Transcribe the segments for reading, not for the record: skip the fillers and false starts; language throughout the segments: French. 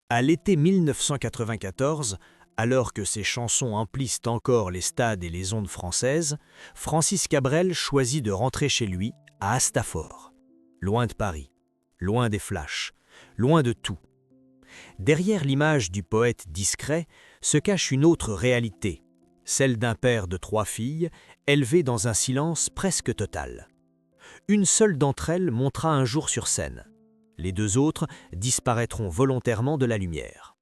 À l'été 1994, alors que ses chansons emplissent encore les stades et les ondes françaises, Francis Cabrel choisit de rentrer chez lui, à Astafort. Loin de Paris, loin des flashs, loin de tout. Derrière l'image du poète discret se cache une autre réalité, celle d'un père de 3 filles, élevé dans un silence presque total. Une seule d'entre elles montera un jour sur scène. Les 2 autres disparaîtront volontairement de la lumière.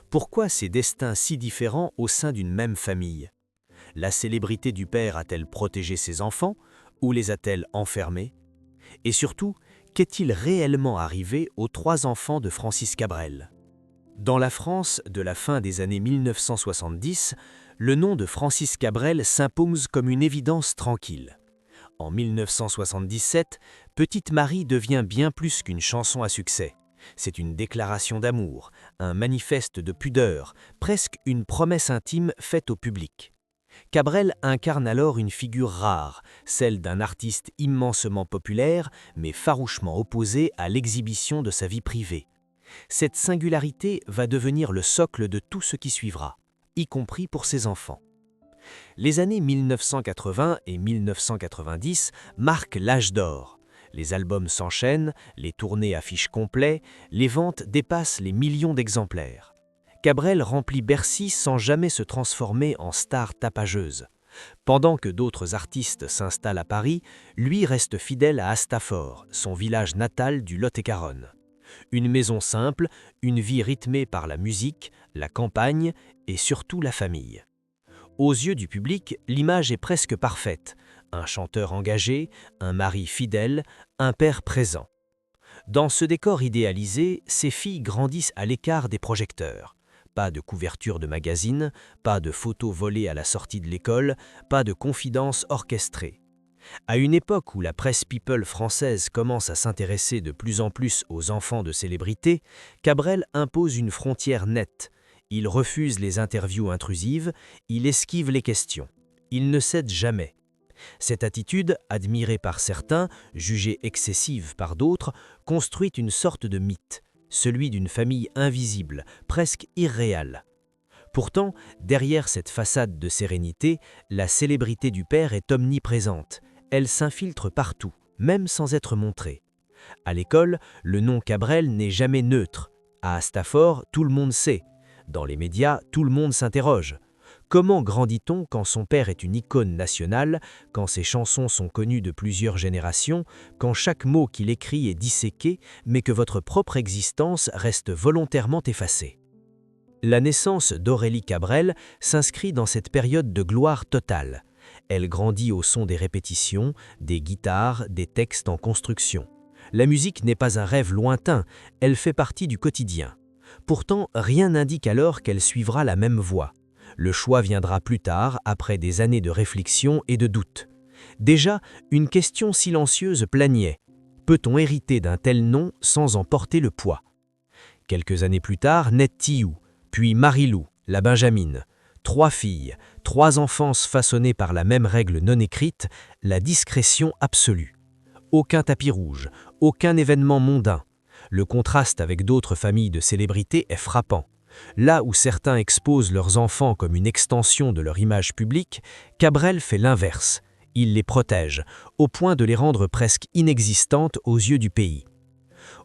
Pourquoi ces destins si différents au sein d'une même famille? La célébrité du père a-t-elle protégé ses enfants ou les a-t-elle enfermés? Et surtout, qu'est-il réellement arrivé aux 3 enfants de Francis Cabrel? Dans la France de la fin des années 1970, le nom de Francis Cabrel s'impose comme une évidence tranquille. En 1977, Petite Marie devient bien plus qu'une chanson à succès. C'est une déclaration d'amour, un manifeste de pudeur, presque une promesse intime faite au public. Cabrel incarne alors une figure rare, celle d'un artiste immensément populaire, mais farouchement opposé à l'exhibition de sa vie privée. Cette singularité va devenir le socle de tout ce qui suivra, y compris pour ses enfants. Les années 1980 et 1990 marquent l'âge d'or. Les albums s'enchaînent, les tournées affichent complet, les ventes dépassent les millions d'exemplaires. Cabrel remplit Bercy sans jamais se transformer en star tapageuse. Pendant que d'autres artistes s'installent à Paris, lui reste fidèle à Astafort, son village natal du Lot-et-Garonne. Une maison simple, une vie rythmée par la musique, la campagne et surtout la famille. Aux yeux du public, l'image est presque parfaite. Un chanteur engagé, un mari fidèle, un père présent. Dans ce décor idéalisé, ces filles grandissent à l'écart des projecteurs. Pas de couverture de magazine, pas de photos volées à la sortie de l'école, pas de confidences orchestrées. À une époque où la presse people française commence à s'intéresser de plus en plus aux enfants de célébrités, Cabrel impose une frontière nette. Il refuse les interviews intrusives, il esquive les questions. Il ne cède jamais. Cette attitude, admirée par certains, jugée excessive par d'autres, construit une sorte de mythe, celui d'une famille invisible, presque irréelle. Pourtant, derrière cette façade de sérénité, la célébrité du père est omniprésente. Elle s'infiltre partout, même sans être montrée. À l'école, le nom Cabrel n'est jamais neutre. À Astafort, tout le monde sait. Dans les médias, tout le monde s'interroge. Comment grandit-on quand son père est une icône nationale, quand ses chansons sont connues de plusieurs générations, quand chaque mot qu'il écrit est disséqué, mais que votre propre existence reste volontairement effacée? La naissance d'Aurélie Cabrel s'inscrit dans cette période de gloire totale. Elle grandit au son des répétitions, des guitares, des textes en construction. La musique n'est pas un rêve lointain, elle fait partie du quotidien. Pourtant, rien n'indique alors qu'elle suivra la même voie. Le choix viendra plus tard, après des années de réflexion et de doute. Déjà, une question silencieuse planiait. Peut-on hériter d'un tel nom sans en porter le poids? Quelques années plus tard, naît Tiou, puis Marilou, la Benjamine. 3 filles, 3 enfances façonnées par la même règle non écrite, la discrétion absolue. Aucun tapis rouge, aucun événement mondain. Le contraste avec d'autres familles de célébrités est frappant. Là où certains exposent leurs enfants comme une extension de leur image publique, Cabrel fait l'inverse. Il les protège, au point de les rendre presque inexistantes aux yeux du pays.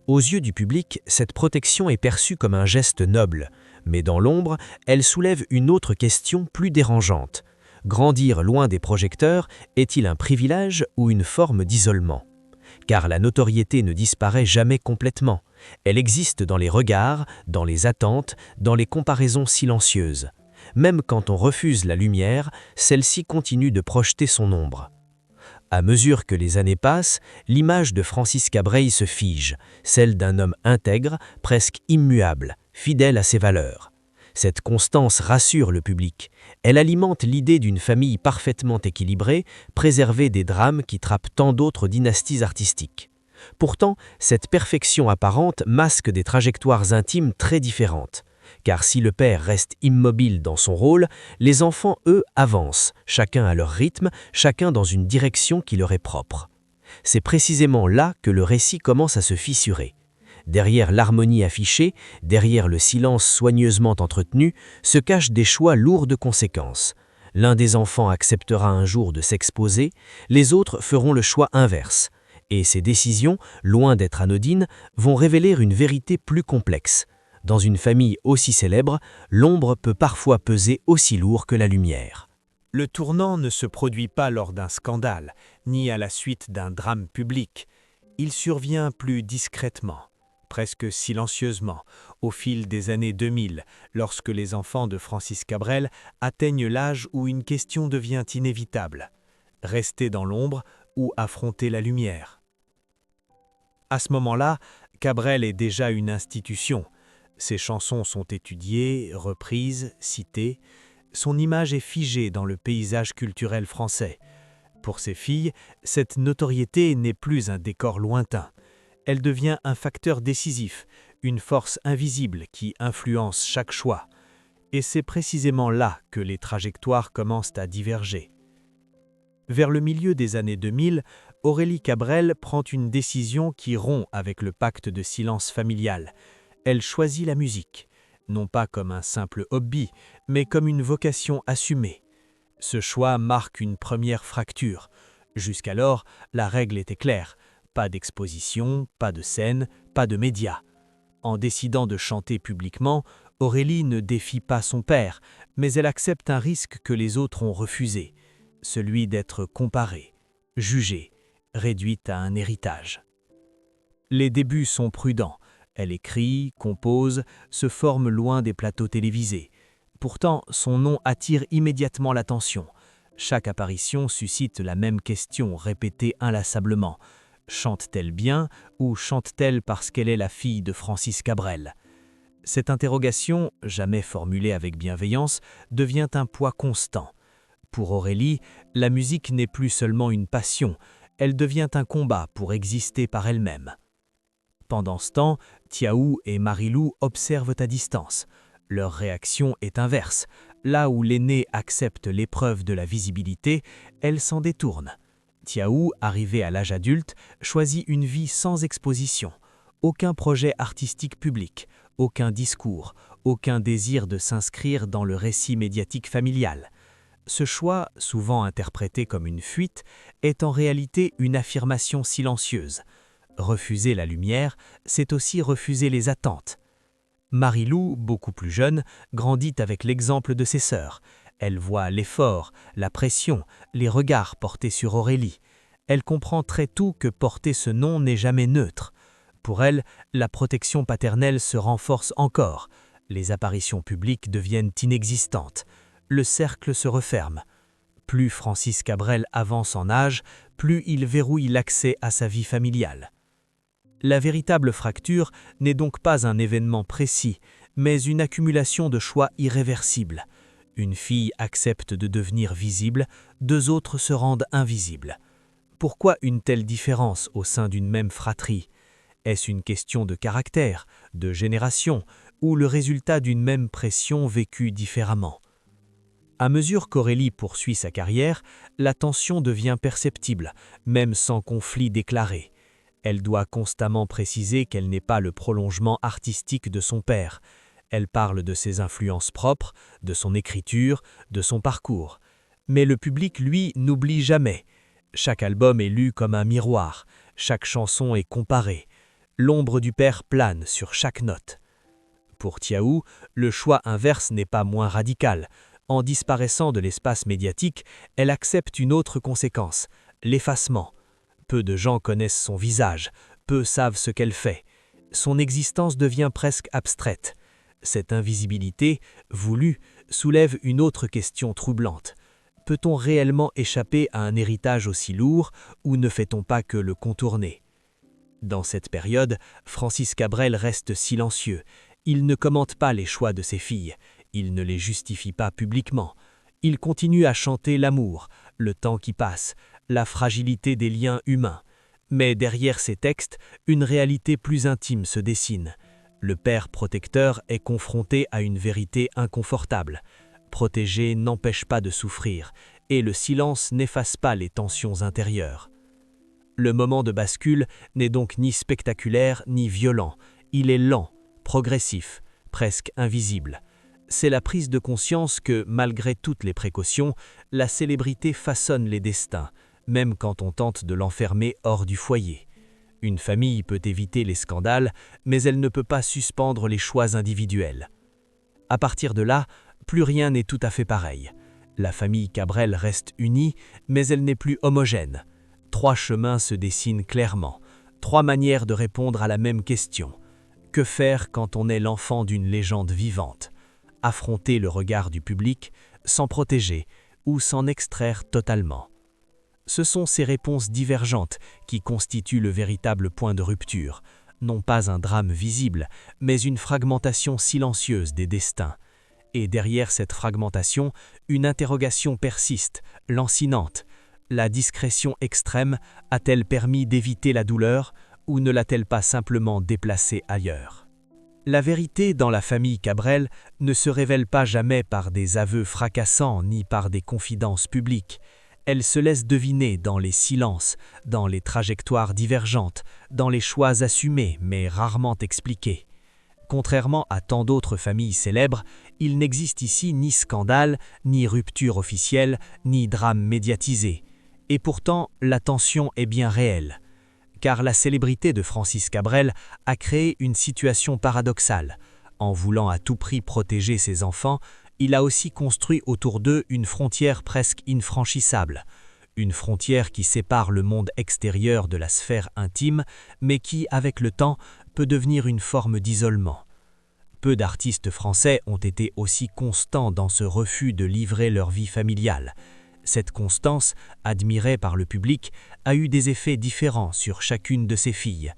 Aux yeux du public, cette protection est perçue comme un geste noble, mais dans l'ombre, elle soulève une autre question plus dérangeante. Grandir loin des projecteurs est-il un privilège ou une forme d'isolement? Car la notoriété ne disparaît jamais complètement. Elle existe dans les regards, dans les attentes, dans les comparaisons silencieuses. Même quand on refuse la lumière, celle-ci continue de projeter son ombre. À mesure que les années passent, l'image de Francis Cabrel se fige, celle d'un homme intègre, presque immuable, fidèle à ses valeurs. Cette constance rassure le public. Elle alimente l'idée d'une famille parfaitement équilibrée, préservée des drames qui trappent tant d'autres dynasties artistiques. Pourtant, cette perfection apparente masque des trajectoires intimes très différentes. Car si le père reste immobile dans son rôle, les enfants, eux, avancent, chacun à leur rythme, chacun dans une direction qui leur est propre. C'est précisément là que le récit commence à se fissurer. Derrière l'harmonie affichée, derrière le silence soigneusement entretenu, se cachent des choix lourds de conséquences. L'un des enfants acceptera un jour de s'exposer, les autres feront le choix inverse. Et ces décisions, loin d'être anodines, vont révéler une vérité plus complexe. Dans une famille aussi célèbre, l'ombre peut parfois peser aussi lourd que la lumière. Le tournant ne se produit pas lors d'un scandale, ni à la suite d'un drame public. Il survient plus discrètement, presque silencieusement, au fil des années 2000, lorsque les enfants de Francis Cabrel atteignent l'âge où une question devient inévitable: rester dans l'ombre ou affronter la lumière. À ce moment-là, Cabrel est déjà une institution. Ses chansons sont étudiées, reprises, citées. Son image est figée dans le paysage culturel français. Pour ses filles, cette notoriété n'est plus un décor lointain. Elle devient un facteur décisif, une force invisible qui influence chaque choix. Et c'est précisément là que les trajectoires commencent à diverger. Vers le milieu des années 2000, Aurélie Cabrel prend une décision qui rompt avec le pacte de silence familial. Elle choisit la musique, non pas comme un simple hobby, mais comme une vocation assumée. Ce choix marque une première fracture. Jusqu'alors, la règle était claire: pas d'exposition, pas de scène, pas de médias. En décidant de chanter publiquement, Aurélie ne défie pas son père, mais elle accepte un risque que les autres ont refusé: celui d'être comparée, jugée, réduite à un héritage. Les débuts sont prudents. Elle écrit, compose, se forme loin des plateaux télévisés. Pourtant, son nom attire immédiatement l'attention. Chaque apparition suscite la même question répétée inlassablement: chante-t-elle bien ou chante-t-elle parce qu'elle est la fille de Francis Cabrel? Cette interrogation, jamais formulée avec bienveillance, devient un poids constant. Pour Aurélie, la musique n'est plus seulement une passion, elle devient un combat pour exister par elle-même. Pendant ce temps, Tiaou et Marilou observent à distance. Leur réaction est inverse. Là où l'aînée accepte l'épreuve de la visibilité, elle s'en détourne. Tiaou, arrivé à l'âge adulte, choisit une vie sans exposition. Aucun projet artistique public, aucun discours, aucun désir de s'inscrire dans le récit médiatique familial. Ce choix, souvent interprété comme une fuite, est en réalité une affirmation silencieuse. Refuser la lumière, c'est aussi refuser les attentes. Marilou, beaucoup plus jeune, grandit avec l'exemple de ses sœurs. Elle voit l'effort, la pression, les regards portés sur Aurélie. Elle comprend très tôt que porter ce nom n'est jamais neutre. Pour elle, la protection paternelle se renforce encore. Les apparitions publiques deviennent inexistantes. Le cercle se referme. Plus Francis Cabrel avance en âge, plus il verrouille l'accès à sa vie familiale. La véritable fracture n'est donc pas un événement précis, mais une accumulation de choix irréversibles. Une fille accepte de devenir visible, deux autres se rendent invisibles. Pourquoi une telle différence au sein d'une même fratrie? Est-ce une question de caractère, de génération, ou le résultat d'une même pression vécue différemment? À mesure qu'Aurélie poursuit sa carrière, la tension devient perceptible, même sans conflit déclaré. Elle doit constamment préciser qu'elle n'est pas le prolongement artistique de son père. Elle parle de ses influences propres, de son écriture, de son parcours. Mais le public, lui, n'oublie jamais. Chaque album est lu comme un miroir, chaque chanson est comparée. L'ombre du père plane sur chaque note. Pour Tiaou, le choix inverse n'est pas moins radical. En disparaissant de l'espace médiatique, elle accepte une autre conséquence: l'effacement. Peu de gens connaissent son visage, peu savent ce qu'elle fait. Son existence devient presque abstraite. Cette invisibilité, voulue, soulève une autre question troublante. Peut-on réellement échapper à un héritage aussi lourd, ou ne fait-on pas que le contourner? Dans cette période, Francis Cabrel reste silencieux. Il ne commente pas les choix de ses filles. Il ne les justifie pas publiquement. Il continue à chanter l'amour, le temps qui passe, la fragilité des liens humains. Mais derrière ces textes, une réalité plus intime se dessine. Le père protecteur est confronté à une vérité inconfortable. Protéger n'empêche pas de souffrir, et le silence n'efface pas les tensions intérieures. Le moment de bascule n'est donc ni spectaculaire ni violent. Il est lent, progressif, presque invisible. C'est la prise de conscience que, malgré toutes les précautions, la célébrité façonne les destins, même quand on tente de l'enfermer hors du foyer. Une famille peut éviter les scandales, mais elle ne peut pas suspendre les choix individuels. À partir de là, plus rien n'est tout à fait pareil. La famille Cabrel reste unie, mais elle n'est plus homogène. 3 chemins se dessinent clairement, 3 manières de répondre à la même question. Que faire quand on est l'enfant d'une légende vivante? Affronter le regard du public, s'en protéger ou s'en extraire totalement. Ce sont ces réponses divergentes qui constituent le véritable point de rupture, non pas un drame visible, mais une fragmentation silencieuse des destins. Et derrière cette fragmentation, une interrogation persiste, lancinante. La discrétion extrême a-t-elle permis d'éviter la douleur ou ne l'a-t-elle pas simplement déplacée ailleurs? La vérité dans la famille Cabrel ne se révèle pas jamais par des aveux fracassants ni par des confidences publiques. Elle se laisse deviner dans les silences, dans les trajectoires divergentes, dans les choix assumés mais rarement expliqués. Contrairement à tant d'autres familles célèbres, il n'existe ici ni scandale, ni rupture officielle, ni drame médiatisé. Et pourtant, la tension est bien réelle. Car la célébrité de Francis Cabrel a créé une situation paradoxale. En voulant à tout prix protéger ses enfants, il a aussi construit autour d'eux une frontière presque infranchissable. Une frontière qui sépare le monde extérieur de la sphère intime, mais qui, avec le temps, peut devenir une forme d'isolement. Peu d'artistes français ont été aussi constants dans ce refus de livrer leur vie familiale. Cette constance, admirée par le public, a eu des effets différents sur chacune de ses filles.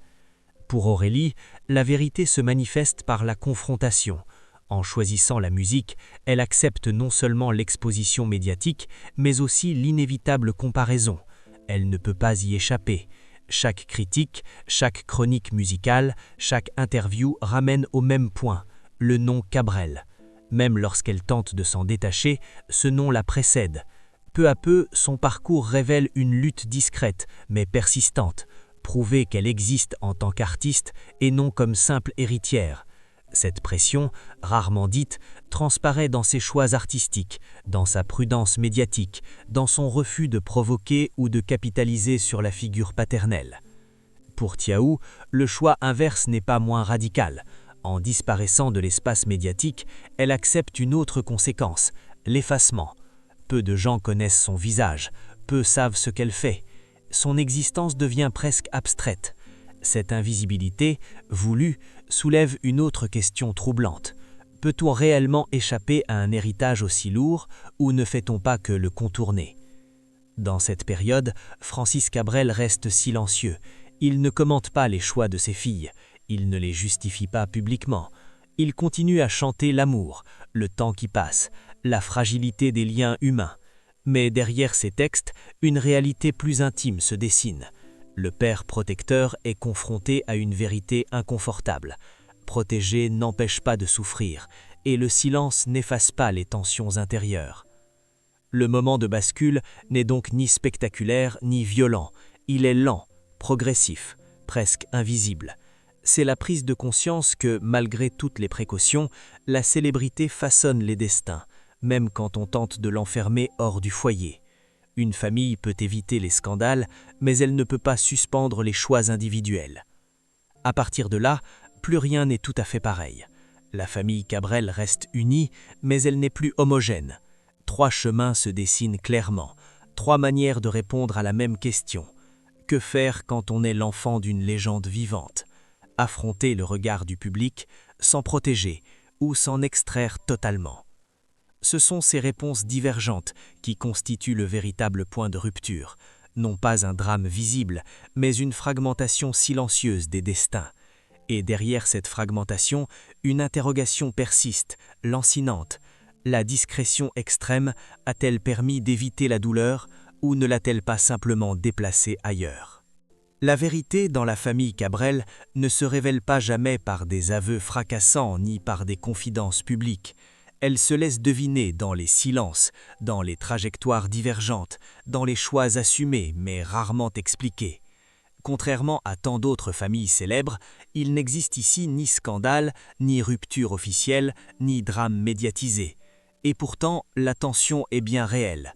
Pour Aurélie, la vérité se manifeste par la confrontation. En choisissant la musique, elle accepte non seulement l'exposition médiatique, mais aussi l'inévitable comparaison. Elle ne peut pas y échapper. Chaque critique, chaque chronique musicale, chaque interview ramène au même point, le nom Cabrel. Même lorsqu'elle tente de s'en détacher, ce nom la précède. Peu à peu, son parcours révèle une lutte discrète, mais persistante, prouver qu'elle existe en tant qu'artiste et non comme simple héritière. Cette pression, rarement dite, transparaît dans ses choix artistiques, dans sa prudence médiatique, dans son refus de provoquer ou de capitaliser sur la figure paternelle. Pour Tiaou, le choix inverse n'est pas moins radical. En disparaissant de l'espace médiatique, elle accepte une autre conséquence, l'effacement. Peu de gens connaissent son visage, peu savent ce qu'elle fait. Son existence devient presque abstraite. Cette invisibilité, voulue, soulève une autre question troublante. Peut-on réellement échapper à un héritage aussi lourd ou ne fait-on pas que le contourner? Dans cette période, Francis Cabrel reste silencieux. Il ne commente pas les choix de ses filles. Il ne les justifie pas publiquement. Il continue à chanter l'amour, le temps qui passe, la fragilité des liens humains. Mais derrière ces textes, une réalité plus intime se dessine. Le père protecteur est confronté à une vérité inconfortable. Protéger n'empêche pas de souffrir, et le silence n'efface pas les tensions intérieures. Le moment de bascule n'est donc ni spectaculaire ni violent. Il est lent, progressif, presque invisible. C'est la prise de conscience que, malgré toutes les précautions, la célébrité façonne les destins, même quand on tente de l'enfermer hors du foyer. Une famille peut éviter les scandales, mais elle ne peut pas suspendre les choix individuels. À partir de là, plus rien n'est tout à fait pareil. La famille Cabrel reste unie, mais elle n'est plus homogène. 3 chemins se dessinent clairement, 3 manières de répondre à la même question. Que faire quand on est l'enfant d'une légende vivante? Affronter le regard du public, s'en protéger ou s'en extraire totalement. Ce sont ces réponses divergentes qui constituent le véritable point de rupture, non pas un drame visible, mais une fragmentation silencieuse des destins. Et derrière cette fragmentation, une interrogation persiste, lancinante. La discrétion extrême a-t-elle permis d'éviter la douleur ou ne l'a-t-elle pas simplement déplacée ailleurs? La vérité dans la famille Cabrel ne se révèle pas jamais par des aveux fracassants ni par des confidences publiques. Elle se laisse deviner dans les silences, dans les trajectoires divergentes, dans les choix assumés mais rarement expliqués. Contrairement à tant d'autres familles célèbres, il n'existe ici ni scandale, ni rupture officielle, ni drame médiatisé. Et pourtant, la tension est bien réelle.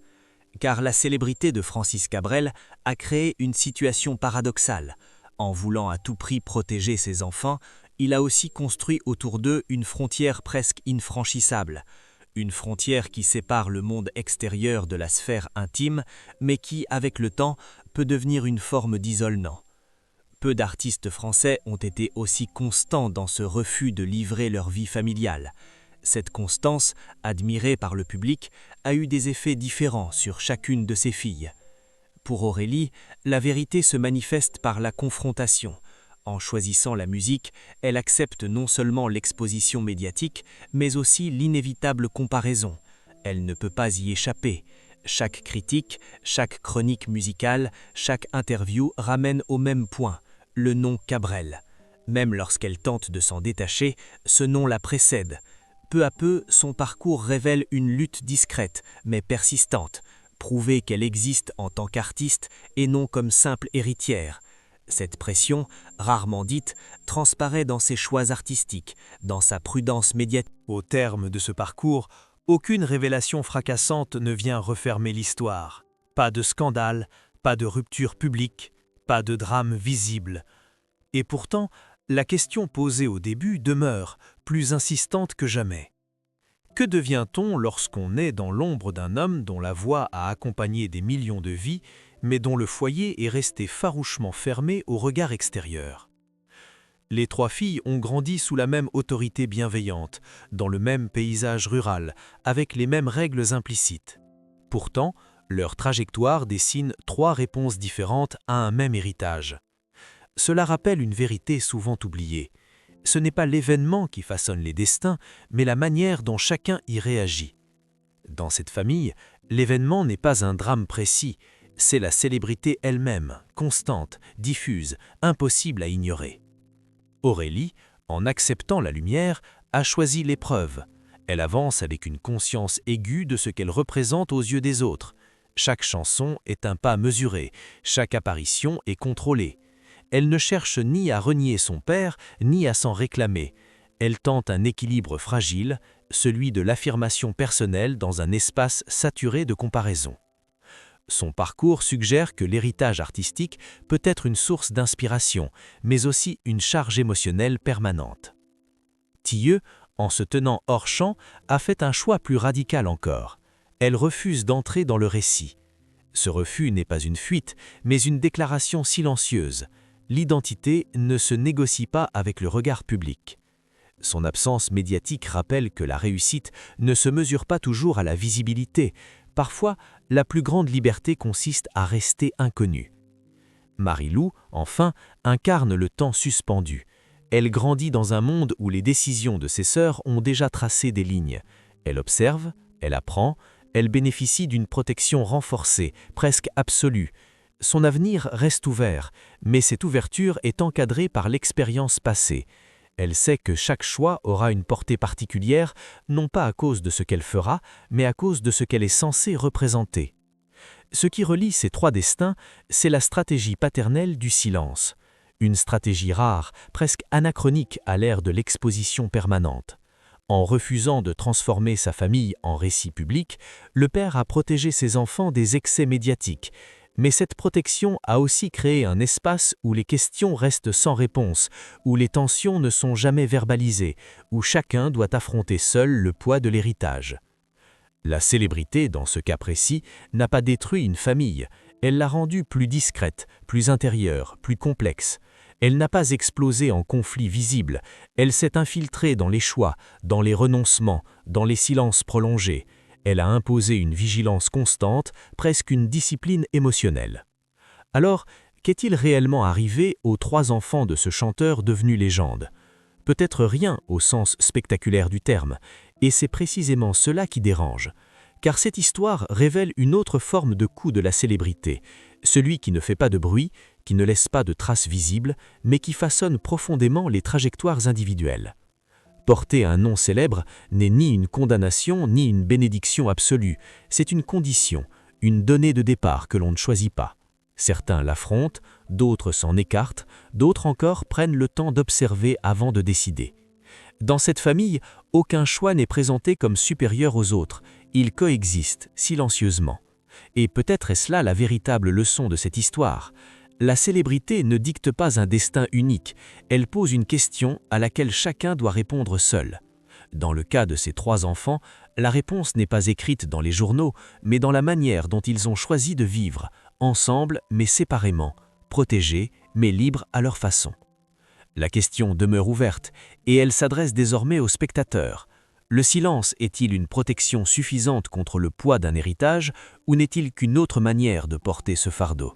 Car la célébrité de Francis Cabrel a créé une situation paradoxale. En voulant à tout prix protéger ses enfants, il a aussi construit autour d'eux une frontière presque infranchissable. Une frontière qui sépare le monde extérieur de la sphère intime, mais qui, avec le temps, peut devenir une forme d'isolement. Peu d'artistes français ont été aussi constants dans ce refus de livrer leur vie familiale. Cette constance, admirée par le public, a eu des effets différents sur chacune de ses filles. Pour Aurélie, la vérité se manifeste par la confrontation. En choisissant la musique, elle accepte non seulement l'exposition médiatique, mais aussi l'inévitable comparaison. Elle ne peut pas y échapper. Chaque critique, chaque chronique musicale, chaque interview ramène au même point, le nom Cabrel. Même lorsqu'elle tente de s'en détacher, ce nom la précède. Peu à peu, son parcours révèle une lutte discrète, mais persistante, prouver qu'elle existe en tant qu'artiste et non comme simple héritière. Cette pression, rarement dite, transparaît dans ses choix artistiques, dans sa prudence médiatique. Au terme de ce parcours, aucune révélation fracassante ne vient refermer l'histoire. Pas de scandale, pas de rupture publique, pas de drame visible. Et pourtant, la question posée au début demeure plus insistante que jamais. Que devient-on lorsqu'on est dans l'ombre d'un homme dont la voix a accompagné des millions de vies, mais dont le foyer est resté farouchement fermé au regard extérieur? Les trois filles ont grandi sous la même autorité bienveillante, dans le même paysage rural, avec les mêmes règles implicites. Pourtant, leur trajectoire dessine trois réponses différentes à un même héritage. Cela rappelle une vérité souvent oubliée. Ce n'est pas l'événement qui façonne les destins, mais la manière dont chacun y réagit. Dans cette famille, l'événement n'est pas un drame précis, c'est la célébrité elle-même, constante, diffuse, impossible à ignorer. Aurélie, en acceptant la lumière, a choisi l'épreuve. Elle avance avec une conscience aiguë de ce qu'elle représente aux yeux des autres. Chaque chanson est un pas mesuré, chaque apparition est contrôlée. Elle ne cherche ni à renier son père, ni à s'en réclamer. Elle tente un équilibre fragile, celui de l'affirmation personnelle dans un espace saturé de comparaison. Son parcours suggère que l'héritage artistique peut être une source d'inspiration, mais aussi une charge émotionnelle permanente. Tilleux, en se tenant hors champ, a fait un choix plus radical encore. Elle refuse d'entrer dans le récit. Ce refus n'est pas une fuite, mais une déclaration silencieuse. L'identité ne se négocie pas avec le regard public. Son absence médiatique rappelle que la réussite ne se mesure pas toujours à la visibilité. Parfois, la plus grande liberté consiste à rester inconnue. Marie-Lou, enfin, incarne le temps suspendu. Elle grandit dans un monde où les décisions de ses sœurs ont déjà tracé des lignes. Elle observe, elle apprend, elle bénéficie d'une protection renforcée, presque absolue. Son avenir reste ouvert, mais cette ouverture est encadrée par l'expérience passée. Elle sait que chaque choix aura une portée particulière, non pas à cause de ce qu'elle fera, mais à cause de ce qu'elle est censée représenter. Ce qui relie ces trois destins, c'est la stratégie paternelle du silence. Une stratégie rare, presque anachronique à l'ère de l'exposition permanente. En refusant de transformer sa famille en récit public, le père a protégé ses enfants des excès médiatiques. Mais cette protection a aussi créé un espace où les questions restent sans réponse, où les tensions ne sont jamais verbalisées, où chacun doit affronter seul le poids de l'héritage. La célébrité, dans ce cas précis, n'a pas détruit une famille, elle l'a rendue plus discrète, plus intérieure, plus complexe. Elle n'a pas explosé en conflit visible, elle s'est infiltrée dans les choix, dans les renoncements, dans les silences prolongés. Elle a imposé une vigilance constante, presque une discipline émotionnelle. Alors, qu'est-il réellement arrivé aux trois enfants de ce chanteur devenu légende? Peut-être rien au sens spectaculaire du terme, et c'est précisément cela qui dérange. Car cette histoire révèle une autre forme de coup de la célébrité, celui qui ne fait pas de bruit, qui ne laisse pas de traces visibles, mais qui façonne profondément les trajectoires individuelles. Porter un nom célèbre n'est ni une condamnation ni une bénédiction absolue, c'est une condition, une donnée de départ que l'on ne choisit pas. Certains l'affrontent, d'autres s'en écartent, d'autres encore prennent le temps d'observer avant de décider. Dans cette famille, aucun choix n'est présenté comme supérieur aux autres, ils coexistent silencieusement. Et peut-être est-ce là la véritable leçon de cette histoire. La célébrité ne dicte pas un destin unique, elle pose une question à laquelle chacun doit répondre seul. Dans le cas de ces 3 enfants, la réponse n'est pas écrite dans les journaux, mais dans la manière dont ils ont choisi de vivre, ensemble mais séparément, protégés mais libres à leur façon. La question demeure ouverte, et elle s'adresse désormais aux spectateurs. Le silence est-il une protection suffisante contre le poids d'un héritage, ou n'est-il qu'une autre manière de porter ce fardeau ?